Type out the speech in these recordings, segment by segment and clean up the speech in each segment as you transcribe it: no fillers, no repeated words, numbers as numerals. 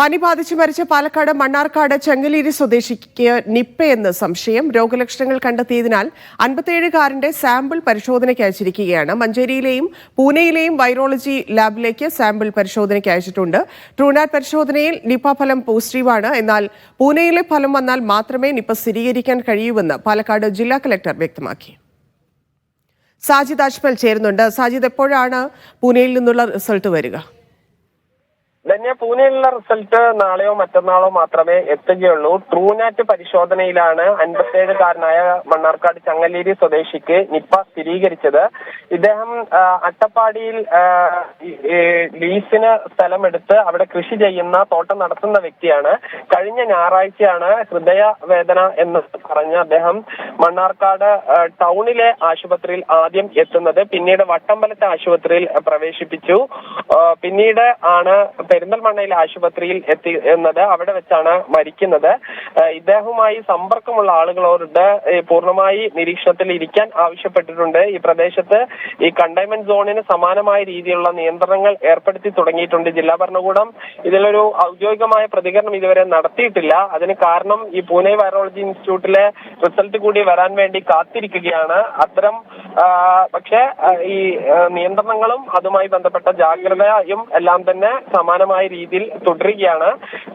പനി ബാധിച്ച് മരിച്ച പാലക്കാട് മണ്ണാർക്കാട് ചെങ്ങലേരി സ്വദേശിക്ക് നിപ്പയെന്ന് സംശയം. രോഗലക്ഷണങ്ങൾ കണ്ടെത്തിയതിനാൽ 57-കാരന്റെ സാമ്പിൾ പരിശോധനയ്ക്ക് അയച്ചിരിക്കുകയാണ്. മഞ്ചേരിയിലെയും പൂനെയിലെയും വൈറോളജി ലാബിലേക്ക് സാമ്പിൾ പരിശോധനയ്ക്ക് അയച്ചിട്ടുണ്ട്. ട്രൂനാറ്റ് പരിശോധനയിൽ നിപ്പ ഫലം പോസിറ്റീവാണ്. എന്നാൽ പൂനെയിലെ ഫലം വന്നാൽ മാത്രമേ നിപ്പ സ്ഥിരീകരിക്കാൻ കഴിയൂവെന്ന് പാലക്കാട് ജില്ലാ കലക്ടർ വ്യക്തമാക്കി. സാജിദ് അജ്മൽ ചേരുന്നുണ്ട്. സാജിദ്, എപ്പോഴാണ് പൂനെയിൽ നിന്നുള്ള റിസൾട്ട് വരിക? ധന്യ, പൂനെയിലുള്ള റിസൾട്ട് നാളെയോ മറ്റന്നാളോ മാത്രമേ എത്തുകയുള്ളൂ. ട്രൂനാറ്റ് പരിശോധനയിലാണ് 57-കാരനായ മണ്ണാർക്കാട് ചങ്ങലേരി സ്വദേശിക്ക് നിപ്പ സ്ഥിരീകരിച്ചത്. ഇദ്ദേഹം അട്ടപ്പാടിയിൽ ലീസിന് സ്ഥലമെടുത്ത് അവിടെ കൃഷി ചെയ്യുന്ന തോട്ടം നടത്തുന്ന വ്യക്തിയാണ്. കഴിഞ്ഞ ഞായറാഴ്ചയാണ് ഹൃദയവേദന എന്ന് പറഞ്ഞ് അദ്ദേഹം മണ്ണാർക്കാട് ടൗണിലെ ആശുപത്രിയിൽ ആദ്യം എത്തുന്നത്. പിന്നീട് വട്ടമ്പലത്തെ ആശുപത്രിയിൽ പ്രവേശിപ്പിച്ചു. പിന്നീട് ആണ് പെരിന്തൽമണ്ണയിലെ ആശുപത്രിയിൽ എത്തുന്നത്. അവിടെ വെച്ചാണ് മരിക്കുന്നത്. ഇദ്ദേഹവുമായി സമ്പർക്കമുള്ള ആളുകളോട് പൂർണ്ണമായി നിരീക്ഷണത്തിൽ ഇരിക്കാൻ ആവശ്യപ്പെട്ടിട്ടുണ്ട്. ഈ പ്രദേശത്ത് ഈ കണ്ടെയ്ൻമെന്റ് സോണിന് സമാനമായ രീതിയിലുള്ള നിയന്ത്രണങ്ങൾ ഏർപ്പെടുത്തി തുടങ്ങിയിട്ടുണ്ട് ജില്ലാ ഭരണകൂടം. ഇതിലൊരു ഔദ്യോഗികമായ പ്രതികരണം ഇതുവരെ നടത്തിയിട്ടില്ല. അതിന് കാരണം ഈ പൂനെ വൈറോളജി ഇൻസ്റ്റിറ്റ്യൂട്ടിലെ റിസൾട്ട് കൂടി വരാൻ വേണ്ടി കാത്തിരിക്കുകയാണ്. അത്തരം പക്ഷേ ഈ നിയന്ത്രണങ്ങളും അതുമായി ബന്ധപ്പെട്ട ജാഗ്രതയും എല്ലാം തന്നെ സമാനമായ രീതിയിൽ തുടരുകയാണ്.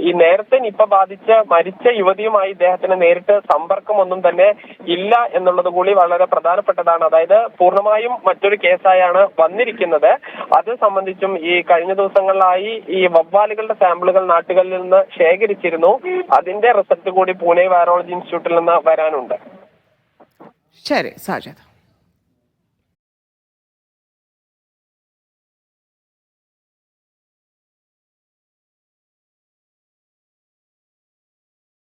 ഈ നേരത്തെ നിപ്പ ബാധിച്ച് മരിച്ച യുവതിയുമായി ഇദ്ദേഹത്തിന് നേരിട്ട് സമ്പർക്കമൊന്നും തന്നെ ഇല്ല എന്നുള്ളത് കൂടി വളരെ പ്രധാനപ്പെട്ടതാണ്. അതായത് പൂർണ്ണമായും മറ്റൊരു കേസായാണ് വന്നിരിക്കുന്നത്. അത് സംബന്ധിച്ചും ഈ കഴിഞ്ഞ ദിവസങ്ങളിലായി ഈ വവ്വാലുകളുടെ സാമ്പിളുകൾ നാട്ടുകളിൽ നിന്ന് ശേഖരിച്ചിരുന്നു. അതിന്റെ റിസൾട്ട് കൂടി പൂനെ വൈറോളജി ഇൻസ്റ്റിറ്റ്യൂട്ടിൽ നിന്ന് വരാനുണ്ട്. ശരി സാജിദ്.